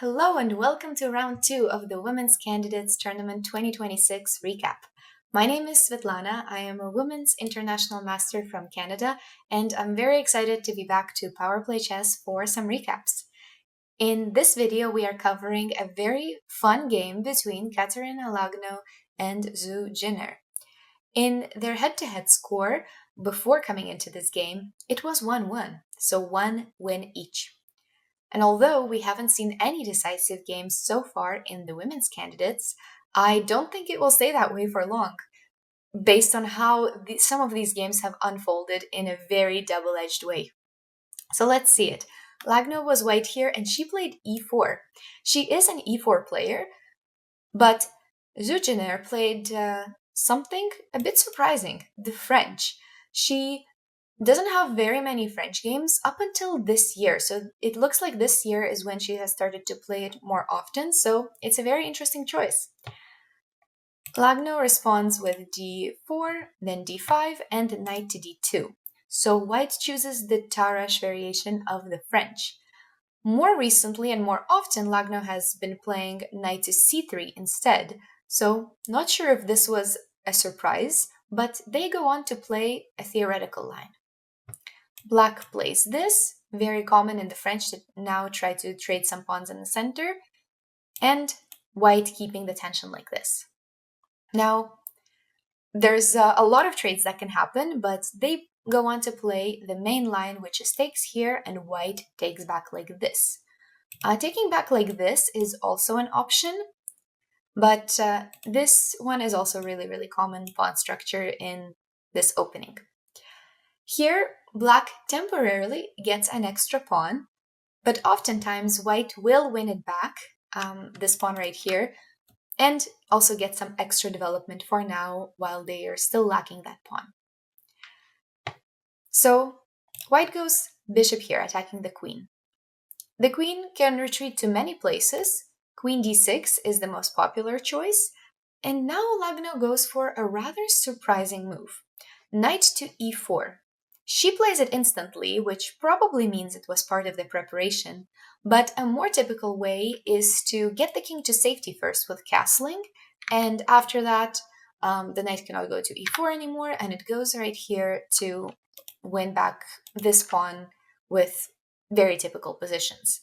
Hello and welcome to round 2 of the Women's Candidates Tournament 2026 recap. My name is Svitlana. I am a Women's International Master from Canada, and I'm very excited to be back to PowerPlayChess for some recaps. In this video, we are covering a very fun game between Kateryna Lagno and Zhu Jiner. In their head-to-head score, before coming into this game, it was 1-1, so 1 win each. And although we haven't seen any decisive games so far in the women's candidates, I don't think it will stay that way for long, based on how some of these games have unfolded in a very double-edged way. So let's see it. Lagno was white here and she played e4. She is an e4 player, but Zhu Jiner played something a bit surprising, the French. She doesn't have very many French games up until this year, so it looks like this year is when she has started to play it more often, so it's a very interesting choice. Lagno responds with d4, then d5, and knight to d2. So white chooses the Tarrasch variation of the French. More recently and more often, Lagno has been playing knight to c3 instead, so not sure if this was a surprise, but they go on to play a theoretical line. Black plays this, very common in the French to now try to trade some pawns in the center, and white keeping the tension like this. Now, there's a lot of trades that can happen, but they go on to play the main line, which is takes here, and white takes back like this. Taking back like this is also an option, but this one is also really common pawn structure in this opening. Here, black temporarily gets an extra pawn, but oftentimes white will win it back, this pawn right here, and also get some extra development for now while they are still lacking that pawn. So white goes bishop here, attacking the queen. The queen can retreat to many places. Queen d6 is the most popular choice, and now Lagno goes for a rather surprising move. Knight to e4. She plays it instantly, which probably means it was part of the preparation, but a more typical way is to get the king to safety first with castling, and after that, the knight cannot go to e4 anymore, and it goes right here to win back this pawn with very typical positions.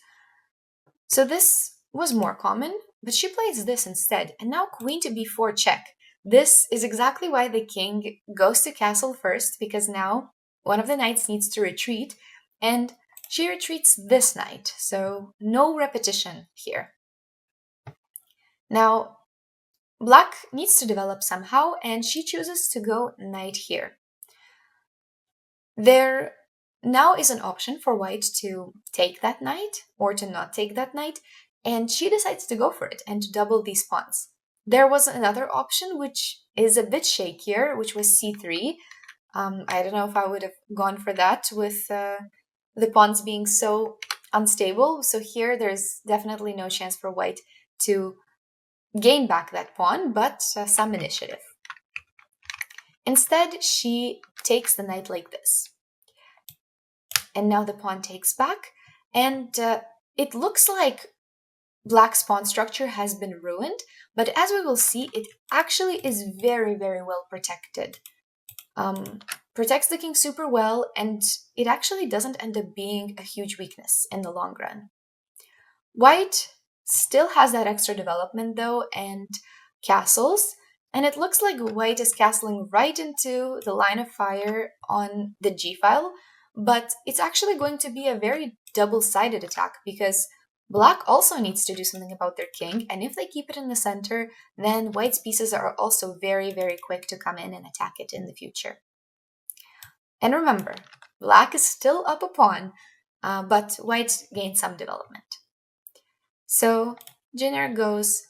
So this was more common, but she plays this instead, and now queen to b4 check. This is exactly why the king goes to castle first, because now one of the knights needs to retreat, and she retreats this knight, so no repetition here. Now, black needs to develop somehow, and she chooses to go knight here. There now is an option for white to take that knight or to not take that knight, and she decides to go for it and to double these pawns. There was another option which is a bit shakier, which was c3. I don't know if I would have gone for that with the pawns being so unstable. So here there's definitely no chance for white to gain back that pawn, but some initiative. Instead, she takes the knight like this. And now the pawn takes back, and it looks like black's pawn structure has been ruined, but as we will see, it actually is very well protected. Protects the king super well, and it actually doesn't end up being a huge weakness in the long run. White still has that extra development though, and castles, and it looks like white is castling right into the line of fire on the g-file, but it's actually going to be a very double-sided attack because black also needs to do something about their king, and if they keep it in the center, then white's pieces are also very quick to come in and attack it in the future. And remember, black is still up a pawn, but white gained some development. So Jiner goes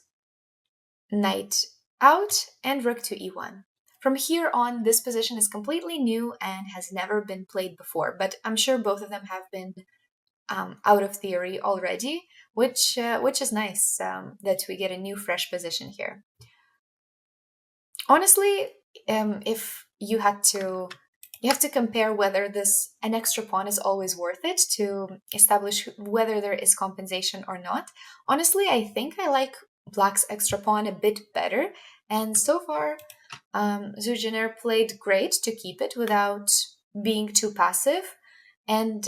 knight out and rook to e1. From here on, this position is completely new and has never been played before, but I'm sure both of them have been out of theory already, which is nice that we get a new fresh position here. Honestly, if you had to You have to compare whether an extra pawn is always worth it to establish whether there is compensation or not. Honestly, I think I like black's extra pawn a bit better, and so far Zhu Jiner played great to keep it without being too passive, and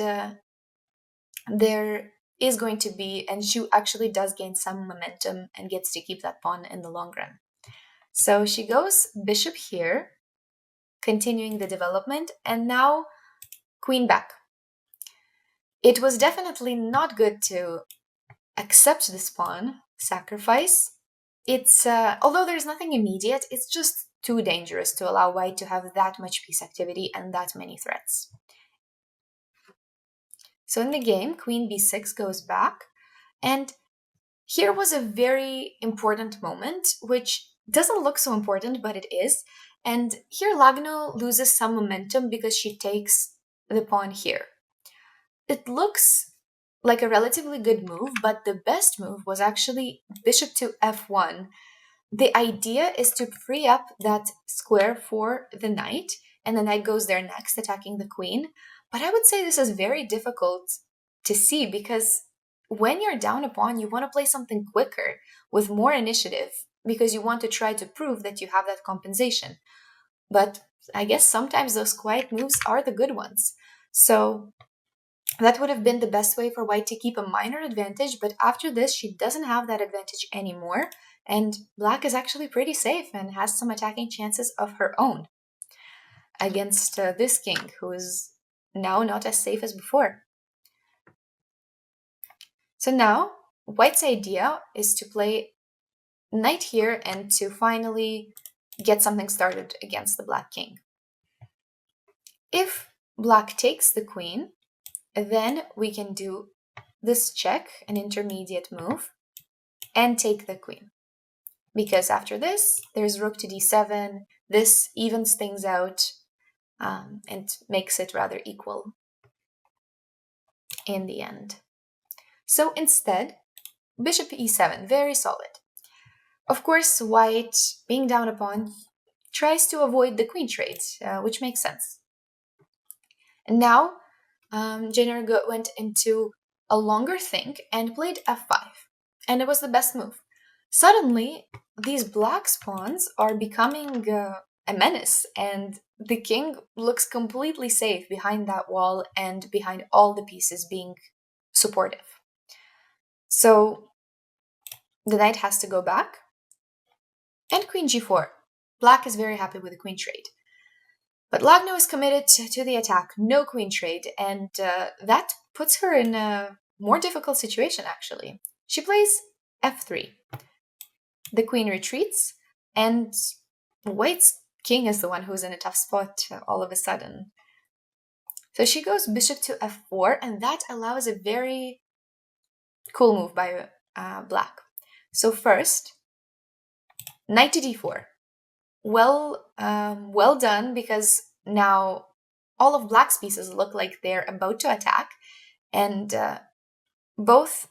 there is going to be, and Zhu actually does gain some momentum and gets to keep that pawn in the long run. So she goes bishop here, continuing the development, and now queen back. It was definitely not good to accept this pawn sacrifice. It's although there's nothing immediate, it's just too dangerous to allow white to have that much piece activity and that many threats. So in the game, queen b6 goes back, and here was a very important moment, which doesn't look so important, but it is. And here Lagno loses some momentum because she takes the pawn here. It looks like a relatively good move, but the best move was actually bishop to f1. The idea is to free up that square for the knight, and the knight goes there next, attacking the queen. But I would say this is very difficult to see because when you're down a pawn, you want to play something quicker with more initiative because you want to try to prove that you have that compensation. But I guess sometimes those quiet moves are the good ones. So that would have been the best way for white to keep a minor advantage, but after this, she doesn't have that advantage anymore, and black is actually pretty safe and has some attacking chances of her own against this king, who is now not as safe as before. So now, white's idea is to play knight here and to finally get something started against the black king. If black takes the queen, then we can do this check, an intermediate move, and take the queen. Because after this, there's rook to d7. This evens things out and makes it rather equal in the end. So instead, bishop e7, very solid. Of course, white, being down a pawn, tries to avoid the queen trade, which makes sense. And now, Jiner went into a longer think and played f5, and it was the best move. Suddenly, these black pawns are becoming a menace, and the king looks completely safe behind that wall and behind all the pieces being supportive. So the knight has to go back, and queen g4. Black is very happy with the queen trade. But Lagno is committed to the attack, no queen trade, and that puts her in a more difficult situation, actually. She plays f3. The queen retreats, and white's king is the one who's in a tough spot all of a sudden. So she goes bishop to f4, and that allows a very cool move by black. So first, knight to d4. Well done, because now all of black's pieces look like they're about to attack, and both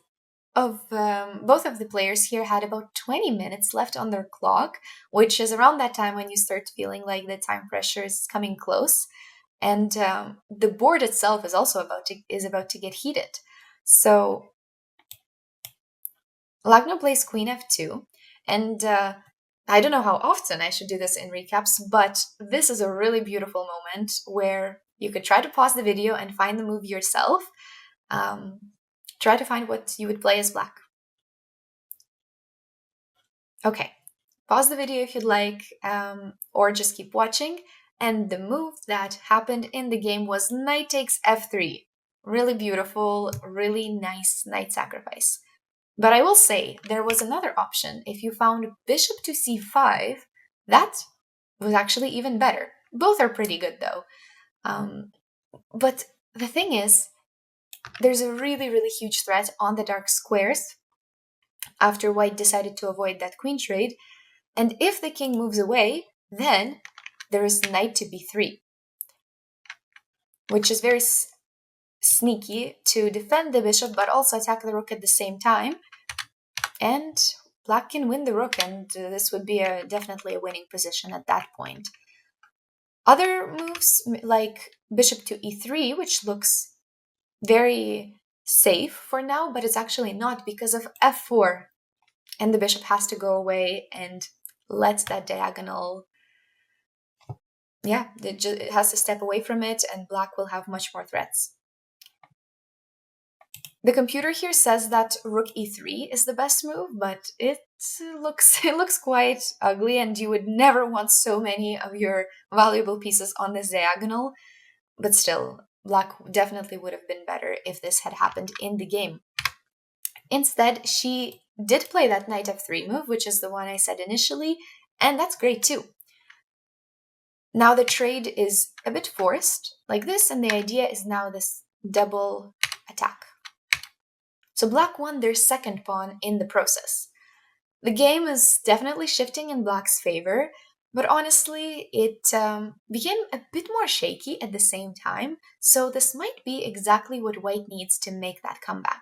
of the players here had about 20 minutes left on their clock, which is around that time when you start feeling like the time pressure is coming close, and the board itself is also about to get heated. So Lagno plays queen f2, and I don't know how often I should do this in recaps, but this is a really beautiful moment where you could try to pause the video and find the move yourself. Try to find what you would play as black. Okay, pause the video if you'd like, or just keep watching. And the move that happened in the game was knight takes f3. Really beautiful, really nice knight sacrifice. But I will say there was another option. If you found bishop to c5, that was actually even better. Both are pretty good though. But the thing is, there's a really, really huge threat on the dark squares after white decided to avoid that queen trade. And if the king moves away, then there is knight to b3, which is very sneaky to defend the bishop but also attack the rook at the same time. And black can win the rook, and this would be definitely a winning position at that point. Other moves like bishop to e3, which looks very safe for now, but it's actually not because of f4. And the bishop has to go away and let that diagonal, it has to step away from it, and black will have much more threats. The computer here says that rook e3 is the best move, but it looks quite ugly, and you would never want so many of your valuable pieces on this diagonal. But still, black definitely would have been better if this had happened in the game. Instead, she did play that knight f3 move, which is the one I said initially, and that's great too. Now the trade is a bit forced, like this, and the idea is now this double attack. So black won their second pawn in the process. The game is definitely shifting in black's favor, but honestly, it became a bit more shaky at the same time, so this might be exactly what white needs to make that comeback.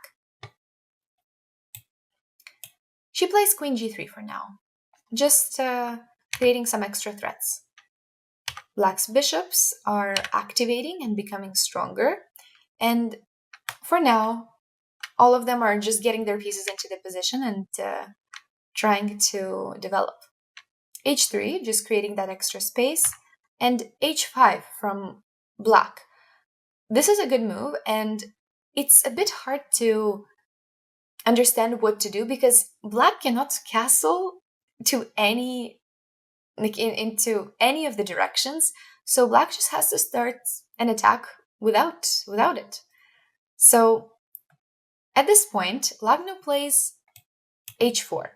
She plays queen g3 for now, just creating some extra threats. Black's bishops are activating and becoming stronger, and for now, all of them are just getting their pieces into the position and trying to develop. h3, just creating that extra space, and h5 from black. This is a good move, and it's a bit hard to understand what to do because black cannot castle to any, into any of the directions, so black just has to start an attack without it. So at this point, Lagno plays h4.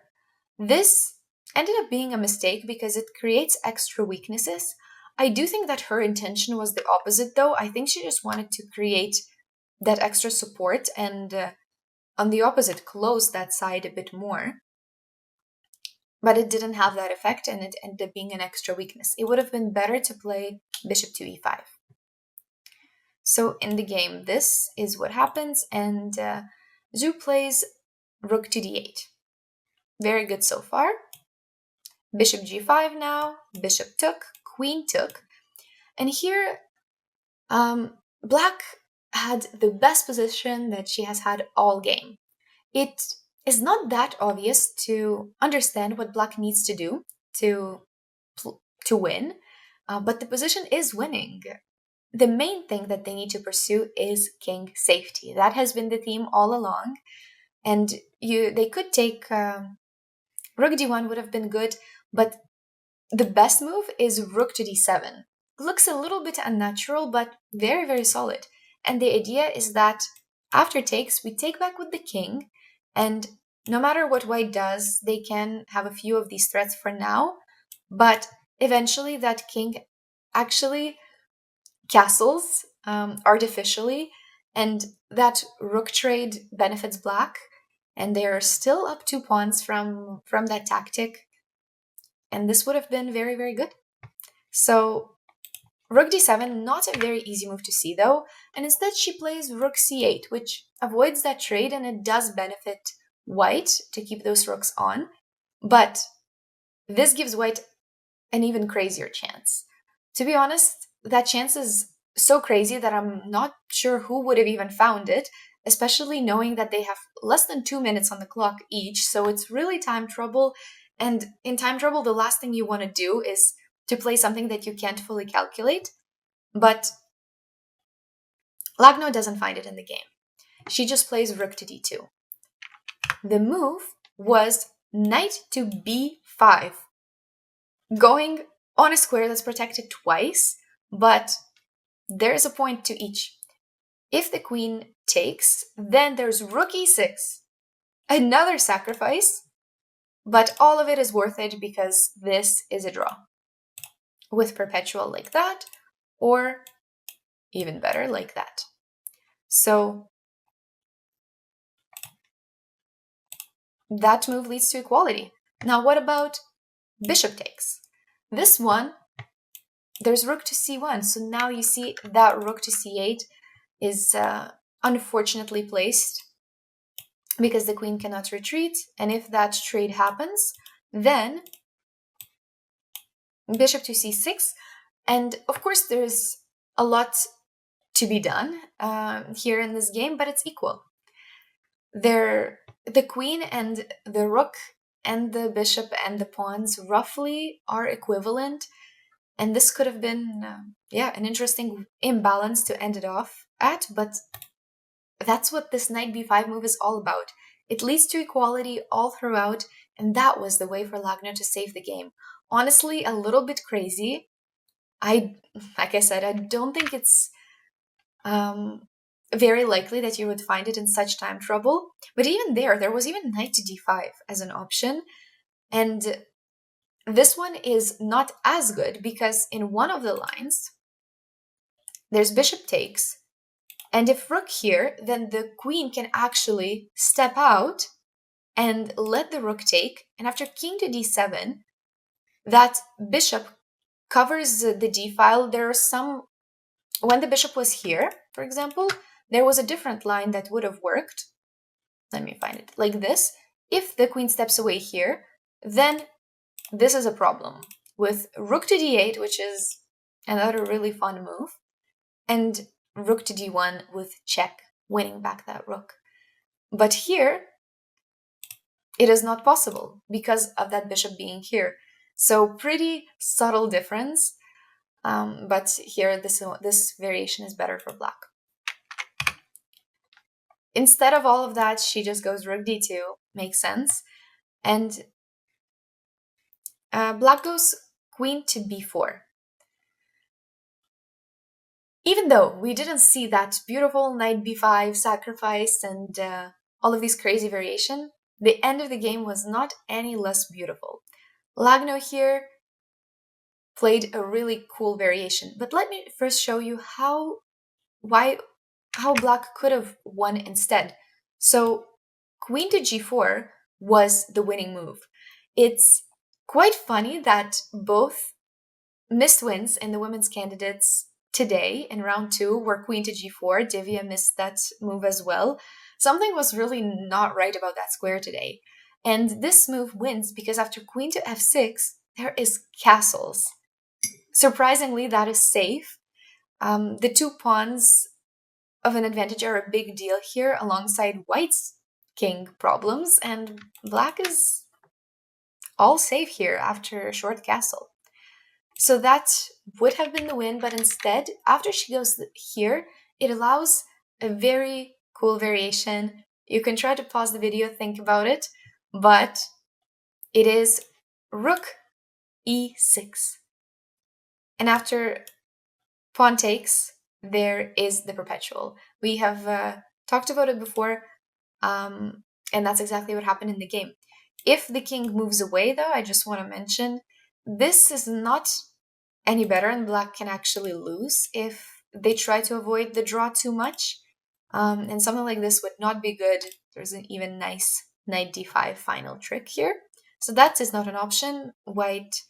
This ended up being a mistake because it creates extra weaknesses. I do think that her intention was the opposite, though. I think she just wanted to create that extra support and, on the opposite, close that side a bit more. But it didn't have that effect, and it ended up being an extra weakness. It would have been better to play bishop to e5. So in the game, this is what happens, and Zhu plays rook to d8. Very good so far. Bishop g5 now, bishop took, queen took. And here, black had the best position that she has had all game. It is not that obvious to understand what black needs to do to win, but the position is winning. The main thing that they need to pursue is king safety. That has been the theme all along. And they could take rook d1 would have been good, but the best move is rook to d7. Looks a little bit unnatural, but very, very solid. And the idea is that after takes, we take back with the king, and no matter what white does, they can have a few of these threats for now, but eventually that king actually castles artificially, and that rook trade benefits black, and they're still up 2 pawns from that tactic, and this would have been very, very good. So rook d7, not a very easy move to see though, and instead she plays rook c8, which avoids that trade, and it does benefit white to keep those rooks on, but this gives white an even crazier chance. To be honest, that chance is so crazy that I'm not sure who would have even found it, especially knowing that they have less than 2 minutes on the clock each, so it's really time trouble, and in time trouble, the last thing you want to do is to play something that you can't fully calculate, but Lagno doesn't find it in the game. She just plays rook to d2. The move was knight to b5, going on a square that's protected twice, but there is a point to each. If the queen takes, then there's rook e6, another sacrifice, but all of it is worth it because this is a draw. With perpetual like that, or even better, like that. So that move leads to equality. Now what about bishop takes? This one, there's rook to c1, so now you see that rook to c8 is unfortunately placed because the queen cannot retreat, and if that trade happens, then bishop to c6, And of course, there's a lot to be done here in this game, but it's equal. The queen and the rook and the bishop and the pawns roughly are equivalent, and this could have been, an interesting imbalance to end it off at, but that's what this knight b5 move is all about. It leads to equality all throughout, and that was the way for Lagno to save the game. Honestly, a little bit crazy. Like I said, I don't think it's very likely that you would find it in such time trouble. But even there was even knight to d5 as an option. And this one is not as good because in one of the lines, there's bishop takes. And if rook here, then the queen can actually step out and let the rook take. And after king to d7, that bishop covers the d file. There are some, when the bishop was here, for example, there was a different line that would have worked. Let me find it. Like this. If the queen steps away here, then this is a problem. With rook to d8, which is another really fun move, and rook to d1 with check, winning back that rook. But here, it is not possible because of that bishop being here. So pretty subtle difference, but here this variation is better for black. Instead of all of that, she just goes rook d2, makes sense. And black goes queen to b4. Even though we didn't see that beautiful knight b5 sacrifice and all of these crazy variation, the end of the game was not any less beautiful. Lagno here played a really cool variation, but let me first show you how black could have won instead. So queen to g4 was the winning move. It's quite funny that both missed wins in the women's candidates today in round 2 were queen to g4. Divya missed that move as well. Something was really not right about that square today. And this move wins because after queen to f6, there is castles. Surprisingly, that is safe. The two pawns of an advantage are a big deal here alongside white's king problems, and black is all safe here after a short castle. So that would have been the win, but instead, after she goes here, it allows a very cool variation. You can try to pause the video, think about it, but it is rook e6. And after pawn takes, there is the perpetual. We have talked about it before, and that's exactly what happened in the game. If the king moves away, though, I just want to mention, this is not any better, and black can actually lose if they try to avoid the draw too much. And something like this would not be good. There's an even nice knight d5 final trick here. So that is not an option. White's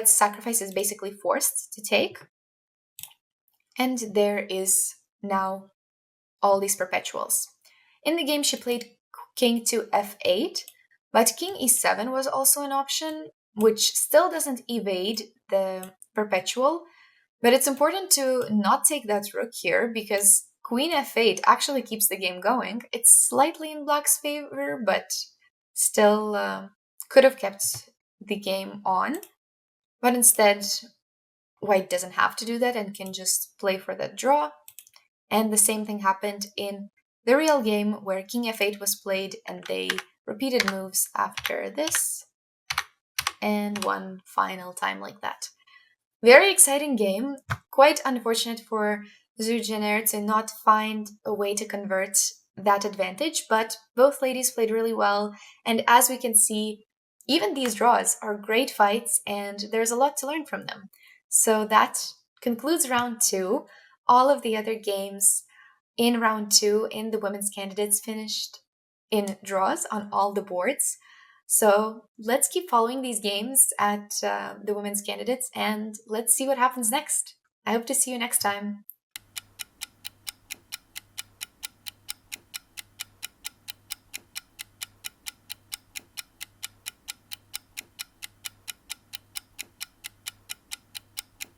sacrifice is basically forced to take. And there is now all these perpetuals. In the game, she played king to f8, but king e7 was also an option, which still doesn't evade the perpetual. But it's important to not take that rook here because queen f8 actually keeps the game going. It's slightly in black's favor, but still could have kept the game on. But instead, white doesn't have to do that and can just play for that draw. And the same thing happened in the real game where king f8 was played and they repeated moves after this and one final time like that. Very exciting game. Quite unfortunate for Zhu Jiner to not find a way to convert that advantage, but both ladies played really well. And as we can see, even these draws are great fights and there's a lot to learn from them. So that concludes round 2. All of the other games in round 2 in the women's candidates finished in draws on all the boards. So let's keep following these games at the women's candidates and let's see what happens next. I hope to see you next time.